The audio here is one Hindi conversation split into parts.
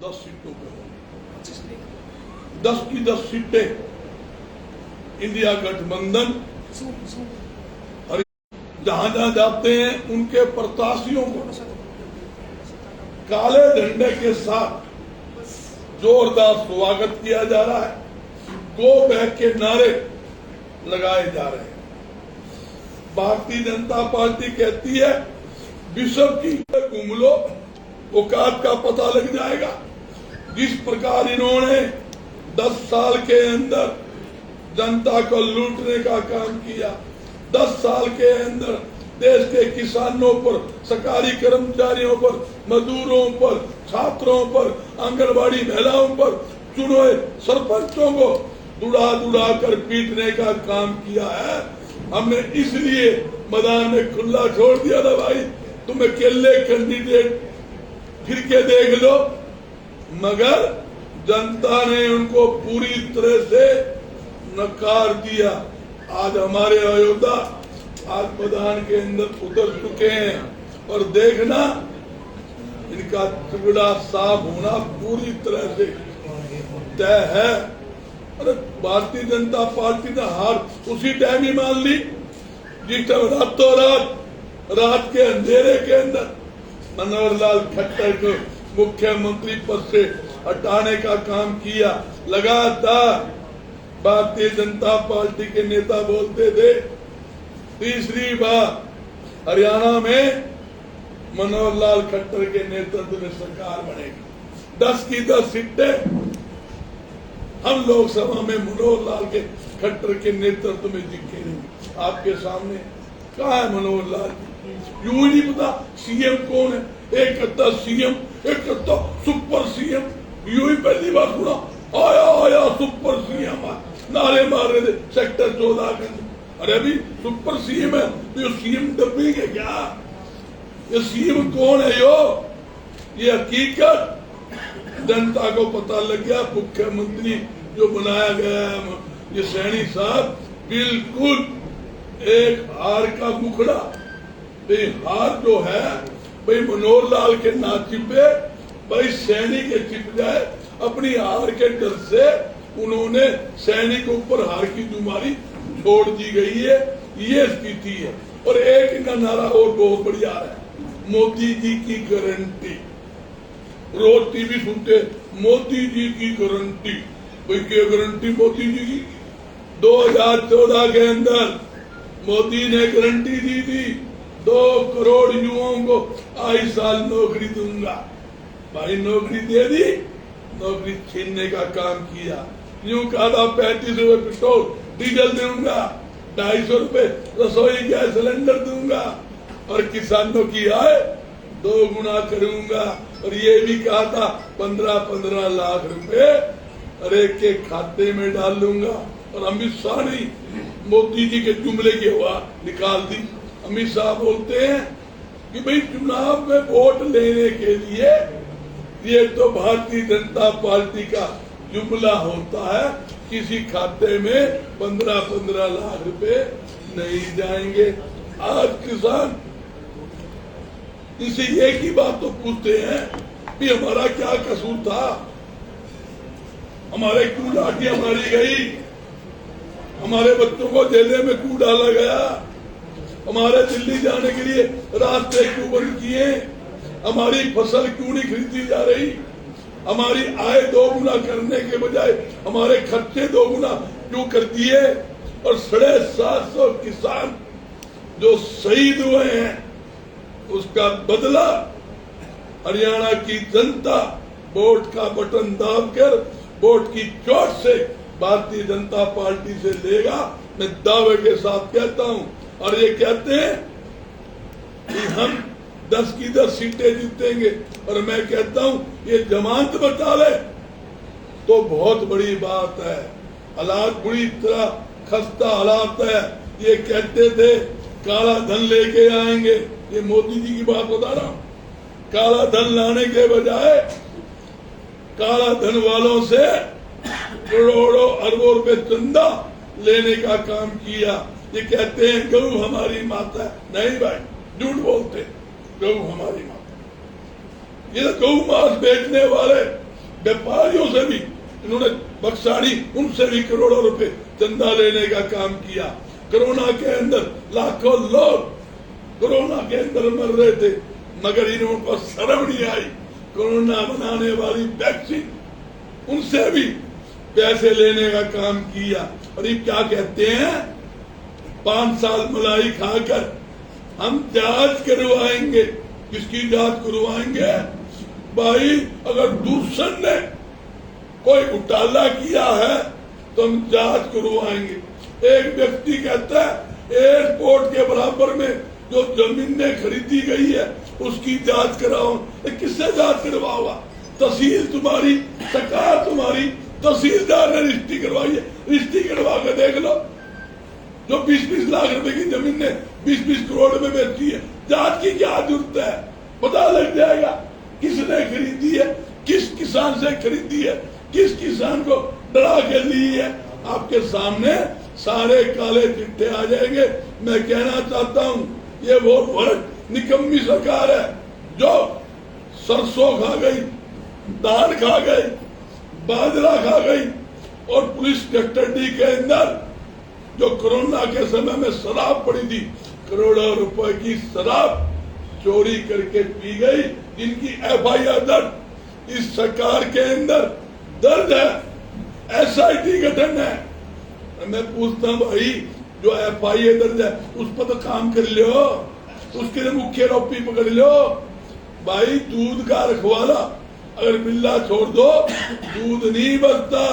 10 सीटों पे होंगे। 10 की 10 सीटें इंडिया गठबंधन और जहां जहां जाते हैं उनके प्रत्याशियों को काले झंडे के साथ जोरदार स्वागत किया जा रहा है। गो बैक के नारे लगाए जा रहे हैं। भारतीय जनता पार्टी कहती है विश्व की घूम लो, औकात का पता लग जाएगा। जिस प्रकार इन्होंने 10 साल के अंदर जनता को लूटने का काम किया, 10 साल के अंदर देश के किसानों पर, सरकारी कर्मचारियों पर, मजदूरों पर, छात्रों पर, आंगनबाड़ी महिलाओं पर, चुने सरपंचों को दुड़ा दुड़ा कर पीटने का काम किया है। हमने इसलिए मैदान में खुला छोड़ दिया था, भाई तुम अकेले कैंडिडेट फिर के देख लो, मगर जनता ने उनको पूरी तरह से नकार दिया। आज हमारे अयोध्या आज मैदान के अंदर उतर चुके हैं और देखना इनका टुकड़ा साफ होना पूरी तरह से तय है। अरे भारतीय जनता पार्टी ने हार उसी टाइम ही मान ली जिस टाइम रातों रात के अंधेरे के अंदर मनोहर लाल खट्टर को मुख्यमंत्री पद से हटाने का काम किया। लगातार भारतीय जनता पार्टी के नेता बोलते थे तीसरी बार हरियाणा में मनोहर लाल खट्टर के नेतृत्व में सरकार बनेगी। 10 की 10 सीटें हम लोकसभा में मनोहर लाल के खट्टर के नेतृत्व में जीतेंगे। आपके सामने कहा है मनोहर लाल, यूं ही नहीं पता सीएम कौन है। एक कहता सीएम, एक कहता सुपर सीएम। यूं ही पहली बार सुना आया सुपर सीएम, नारे मार रहे थे सेक्टर 14 के अंदर। अरे अभी सुपर सीएम है तो ये सीएम डब्बी के क्या? ये सीएम कौन है? ये हकीकत जनता को पता लग गया। मुख्यमंत्री जो बनाया गया है ये सैनी साहब बिल्कुल एक हार का मुखड़ा। हार जो है भाई मनोहर लाल के ना छिपे, भाई सैनी के छिप जाए। अपनी हार के डर से उन्होंने सैनिक के ऊपर हार की जुमारी छोड़ दी गई है। ये स्थिति है। और एक इनका नारा और बहुत बढ़िया है, मोदी जी की गारंटी। रोज टीवी सुनते मोदी जी की गारंटी। भाई क्या गारंटी मोदी जी की? 2014 के अंदर मोदी ने गारंटी दी थी 2 करोड़ युवाओं को आई साल नौकरी दूंगा। भाई नौकरी दे दी, नौकरी छीनने का काम किया। यूं कहा था 35 रुपए पेट्रोल डीजल दूंगा, 250 रुपए रसोई गैस सिलेंडर दूंगा और किसानों की आय 2 गुना करूंगा। और ये भी कहा था 15-15 लाख रुपए हर एक के खाते में डाल दूंगा। और अमित शाह ने मोदी जी के जुमले की हवा निकाल दी। अमित शाह बोलते हैं कि भाई चुनाव में वोट लेने के लिए ये तो भारतीय जनता पार्टी का जुमला होता है, किसी खाते में 15-15 लाख रुपए नहीं जाएंगे। आज किसान इसे एक ही बात तो पूछते हैं कि हमारा क्या कसूर था, हमारे क्यों लाठियां मारी गई, हमारे बच्चों को जेल में क्यों डाला गया, हमारे दिल्ली जाने के लिए रास्ते क्यों बंद किए, हमारी फसल क्यों नहीं खरीदी जा रही, हमारी आय 2 गुना करने के बजाय हमारे खर्चे 2 गुना क्यों कर दिए। और 750 किसान जो शहीद हुए हैं उसका बदला हरियाणा की जनता वोट का बटन दाबकर वोट की चोट से भारतीय जनता पार्टी से लेगा। मैं दावे के साथ कहता हूं। और ये कहते हैं कि हम 10 की 10 सीटें जीतेंगे और मैं कहता हूं ये जमानत बचा ले तो बहुत बड़ी बात है। हालात बुरी तरह खस्ता हालात है। ये कहते थे काला धन लेके आएंगे, ये मोदी जी की बात बता रहा हूं। काला धन लाने के बजाय काला धन वालों से करोड़ों अरबों रुपए चंदा लेने का काम किया। ये कहते हैं गौ हमारी माता है। नहीं भाई, झूठ बोलते, गौ हमारी माता। ये गौ मांस बेचने वाले व्यापारियों से भी इन्होंने बक्साड़ी, उनसे भी करोड़ों रुपए चंदा लेने का काम किया। कोरोना के अंदर लाखों लोग कोरोना के अंदर मर रहे थे, मगर इन्हों को शर्म नहीं आई। कोरोना बनाने वाली वैक्सीन, उनसे भी पैसे लेने का काम किया। और ये क्या कहते हैं, 5 साल मलाई खाकर हम जांच करवाएंगे। किसकी जांच करवाएंगे भाई? अगर दूसरे ने कोई घोटाला किया है तो हम जांच करवाएंगे। एक व्यक्ति कहता है एयरपोर्ट के बराबर में जो जमीनें खरीदी गई है उसकी जांच कराओ। किससे जांच करवाओगा? तहसील तुम्हारी, सरकार तुम्हारी, तहसीलदार ने रजिस्ट्री करवाई है, रजिस्ट्री करवा कर देख लो। जो 20-20 लाख रुपए की जमीन ने 20-20 करोड़ में बेची है, जांच की क्या जरूरत है? पता लग जाएगा किसने खरीदी है, किस किसान से खरीदी है, किस किसान को डरा के ली है। आपके सामने सारे काले चिट्ठे आ जाएंगे। मैं कहना चाहता हूं, ये वो वर्ग निकम्मी सरकार है जो सरसों खा गई, दाल खा गई, बाजरा खा गई, और पुलिस कस्टडी के अंदर जो कोरोना के समय में शराब पड़ी थी, करोड़ों रुपए की शराब चोरी करके पी गई, जिनकी FIR दर्ज इस सरकार के अंदर दर्ज है। SIT गठन है। मैं पूछता हूं भाई, जो FIR दर्ज है उस पर तो काम कर लो, उसके लिए मुख्य आरोपी पकड़ लो। भाई दूध का रखवाला अगर मिलना छोड़ दो, दूध नहीं बचता।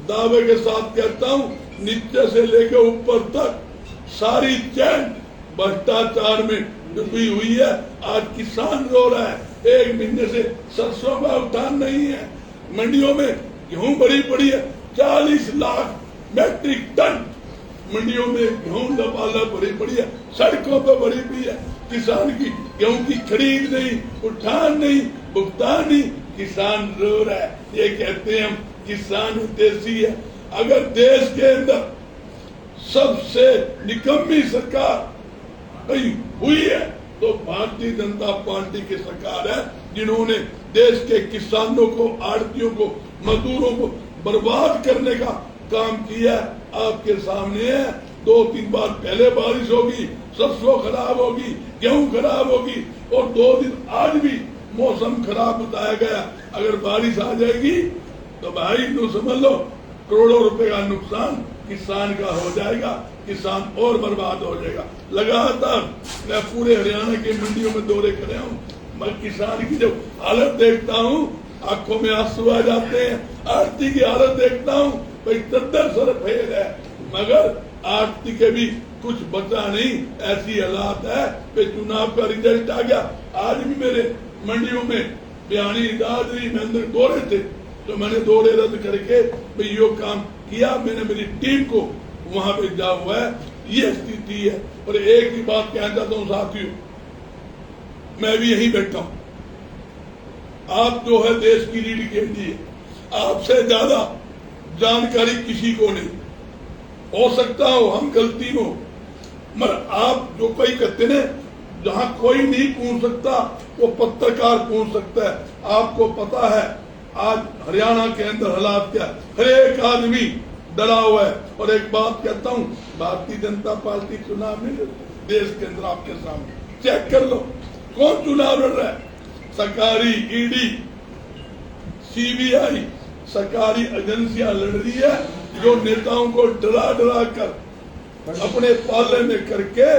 दावे के साथ कहता हूं, नीचे से लेकर ऊपर तक सारी चैन भ्रष्टाचार में डूबी हुई है। आज किसान रो रहा है, 1 महीने से सरसों का उठान नहीं है। मंडियों में गेहूं भरी पड़ी है, 40 लाख मैट्रिक टन मंडियों में गेहूं लबाला भरी पड़ी है, सड़कों पर भरी पड़ी है। किसान की गेहूं की खरीद नहीं, उठान नहीं, भुगतान नहीं, किसान रो रहा है। ये कहते हैं हम किसान देसी है। अगर देश के अंदर सबसे निकम्मी सरकार कहीं हुई है तो भारतीय जनता पार्टी की सरकार है, जिन्होंने देश के किसानों को, आड़तियों को, मजदूरों को बर्बाद करने का काम किया। आपके सामने है, 2-3 बार पहले बारिश होगी, सरसों खराब होगी, गेहूं खराब होगी, और 2 दिन आज भी मौसम खराब बताया गया। अगर बारिश आ जाएगी तो भाई नो समझ लो करोड़ों रुपए का नुकसान किसान का हो जाएगा, किसान और बर्बाद हो जाएगा। लगातार मैं पूरे हरियाणा के मंडियों में दौरे कर हूँ, मैं किसान की जब हालत देखता हूँ आंखों में आंसू आ जाते हैं। आरती की हालत देखता हूँ भाई चद्दर सर फेल है, मगर आरती के भी कुछ बचा नहीं। ऐसी हालात है कि चुनाव का रिजल्ट आ गया। आज भी मेरे मंडियों में बिहानी, दादरी, महेंद्र दौरे थे, तो मैंने दौरे रद्द करके भाई यो काम किया। मैंने मेरी टीम को वहां पे जा हुआ है। ये स्थिति है। और एक ही बात कहना चाहता हूँ साथियों, मैं भी यहीं बैठा हूँ। आप जो है देश की लीड के लिए, आपसे ज्यादा जानकारी किसी को नहीं। हो सकता हो हम गलती हो, मगर आप जो कोई कहते ना, जहां कोई नहीं पूछ सकता वो पत्रकार पूछ सकता है। आपको पता है आज हरियाणा के अंदर हालात क्या, हर एक आदमी डरा हुआ है। और एक बात कहता हूँ, भारतीय जनता पार्टी चुनाव नहीं लड़ती देश के अंदर। आपके सामने चेक कर लो कौन चुनाव लड़ रहा है। सरकारी ED, CBI, सरकारी एजेंसियां लड़ रही है, जो नेताओं को डरा डरा कर अपने पाले में करके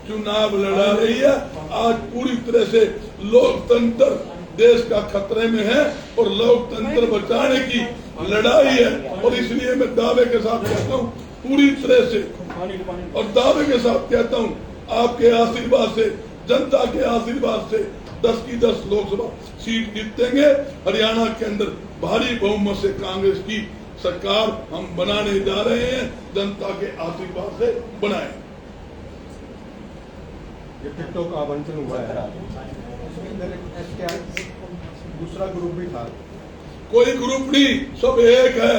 चुनाव लड़ा रही है। आज पूरी तरह से लोकतंत्र देश का खतरे में है और लोकतंत्र बचाने की लड़ाई है। और इसलिए मैं दावे के साथ कहता हूँ पूरी तरह से, और दावे के साथ कहता हूँ आपके आशीर्वाद से, जनता के आशीर्वाद से 10 की 10 लोकसभा सीट जीतेंगे। हरियाणा के अंदर भारी बहुमत से कांग्रेस की सरकार हम बनाने जा रहे हैं, जनता के आशीर्वाद से बनाए। ये टिकटों का आवंटन हुआ है, दूसरा ग्रुप भी था? कोई ग्रुप नहीं, सब एक है,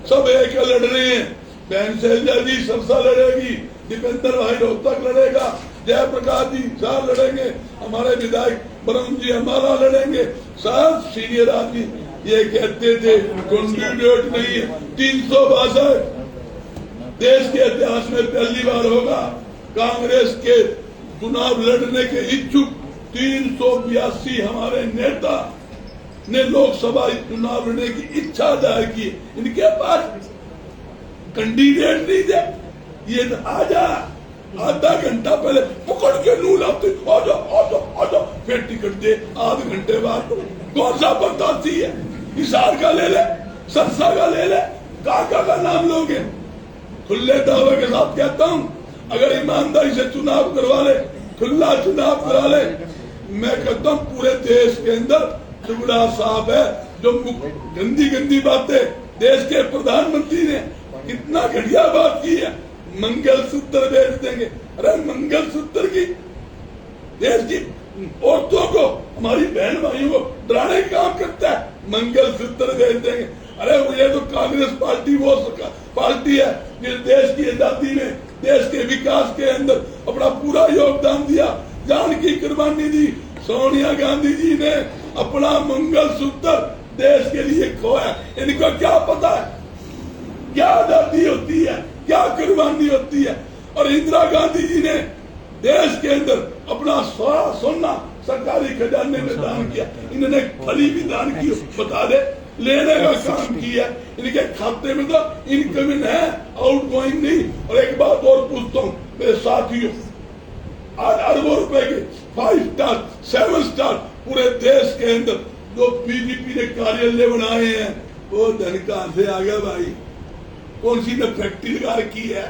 सब एक है, लड़ रहे हैं। बहन शैलजा जी सरसा लड़ेगी, दीपेंद्र भाई रोहतक लड़ेगा, जयप्रकाश जी शाह लड़ेंगे, हमारे विधायक वरुण जी हमारा लड़ेंगे, सब सीनियर आदमी ये कहते थे कैंडिडेट नहीं है। 362 देश के इतिहास में पहली बार होगा कांग्रेस के चुनाव लड़ने के इच्छुक 382 हमारे नेता ने लोकसभा चुनाव लड़ने की इच्छा जाहिर की। इनके पास कैंडिडेट नहीं थे। ये आजा आधा घंटा पहले पकड़ के नू लाते आ जाओ फिर टिकट दे। आधे घंटे बाद कौन सा बताती है? हिसार का ले ले, सरसा का ले ले, काका का नाम लोगे। खुले दावे के साथ कहता हूं, अगर ईमानदारी से चुनाव करवा ले, खुला चुनाव करा ले, मैं कहता हूं पूरे देश के अंदर टुकड़ा साहब है जो गंदी गंदी बातें देश के प्रधानमंत्री ने कितना घटिया बात की है। मंगलसूत्र बेच देंगे। अरे मंगलसूत्र की देश की औरतों को, हमारी बहन भाइयों को डराने का काम करता है। मंगलसूत्र बेच देंगे। अरे ये तो कांग्रेस पार्टी वो पार्टी है जिस देश की आजादी में, देश के विकास के अंदर अपना पूरा योगदान दिया, जान की कुर्बानी दी। सोनिया गांधी जी ने अपना मंगलसूत्र देश के लिए खोया। इनको क्या पता है क्या आजादी होती है, क्या कुर्बानी होती है। और इंदिरा गांधी जी ने देश के अंदर अपना सारा सोना सरकारी खजाने में दान किया। इन्होंने फली भी दान की, बता दे, लेने का काम किया। इनके खाते में तो इनकमिंग है, आउट गोइंग नहीं। और एक बात और पूछता हूँ मेरे साथियों, आज अरबों रुपए के 5 स्टार 7 स्टार पूरे देश के अंदर जो बीजेपी ने कार्यालय बनाए हैं, वो धन कहां से आ गया भाई? कौन सी ने फैक्ट्री लगा रखी है?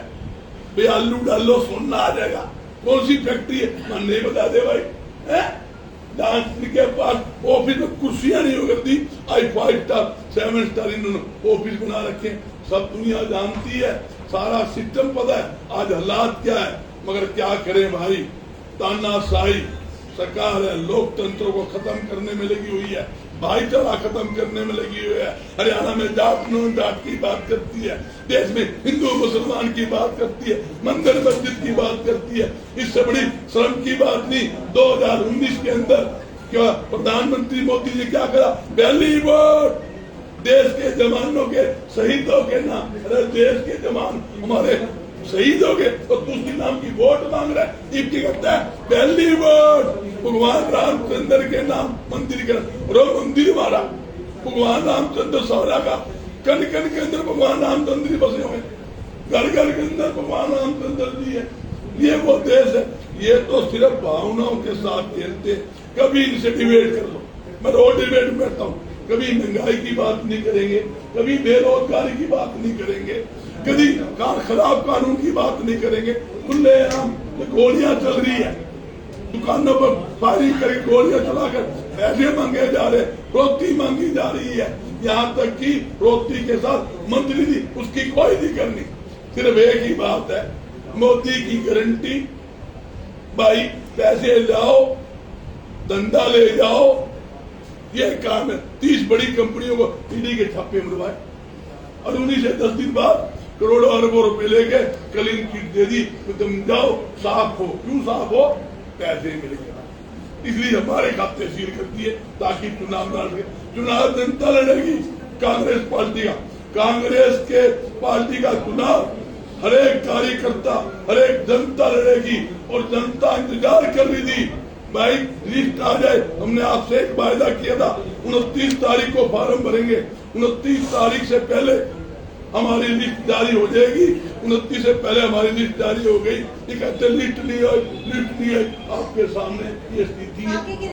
भाई आलू डालो सोना आ जाएगा। कौन सी फैक्ट्री है? मन नहीं बता दे भाई। के पास ऑफिस में कुर्सियां नहीं होकर दी, आई 5 स्टार 7 स्टार इन्होंने ऑफिस बना रखे। सब दुनिया जानती है, सारा सिस्टम पता है आज हालात क्या है। मगर क्या करें भाई, तानाशाही सरकार है, लोकतंत्र को खत्म करने में लगी हुई है, भाईचारा खत्म करने में लगी हुई है। हरियाणा में जाट नॉन जाट की बात करती है, देश में हिंदू मुसलमान की बात करती है, मंदिर मस्जिद की बात करती है। इससे बड़ी शर्म की बात नहीं। 2019 के अंदर क्या प्रधानमंत्री मोदी ने क्या करा? पहली वोट देश के जवानों के शहीदों के नाम। अरे देश के जवान हमारे शहीद हो गए तो दूसरी नाम की वोट मांग रहा है। ये क्या करता है? पहली वोट भगवान रामचंद्र के नाम मंदिर का, मंदिर हमारा भगवान रामचंद्र सौरा का, कन कन के अंदर भगवान रामचंद्र बसे हुए, घर घर के अंदर भगवान रामचंद्र जी है। ये वो देश है। ये तो सिर्फ भावनाओं के साथ खेलते। कभी इनसे डिबेट कर लो, मैं रोज डिबेट करता हूँ। कभी महंगाई की बात नहीं करेंगे, कभी बेरोजगारी की बात नहीं करेंगे, कभी खराब कानून की बात नहीं करेंगे। खुलेआम गोलियां चल रही है, दुकानों पर फायरिंग करके गोलियां चलाकर पैसे मांगे जा रहे, रोटी मांगी जा रही है। यहाँ तक कि रोटी के साथ मंथली दी, उसकी कोई नहीं करनी। सिर्फ एक ही बात है, मोदी की गारंटी, भाई पैसे लाओ, धंधा ले जाओ, ये काम है। 30 बड़ी कंपनियों को ईडी के छापे मरवाए और उन्हीं से 10 दिन बाद करोड़ों अरबों रुपए लेके क्लीन चिट दे दी। तो तुम जाओ साफ हो। क्यों साफ हो? पैसे मिलेंगे। इसलिए हमारे खाते सील करती है ताकि चुनाव न लड़े। चुनाव जनता लड़ेगी, कांग्रेस पार्टी का। कांग्रेस के पार्टी का चुनाव हर एक कार्यकर्ता, हर एक जनता लड़ेगी। और जनता इंतजार कर रही थी भाई लिस्ट आ जाए। हमने आपसे एक वायदा किया था, 29 तारीख को फॉर्म भरेंगे। 29 तारीख से पहले हमारी लिस्ट जारी हो जाएगी। 29 से पहले हमारी लिस्ट जारी हो गई। ये कहते लिस्ट नहीं है, आपके सामने ये स्थिति है।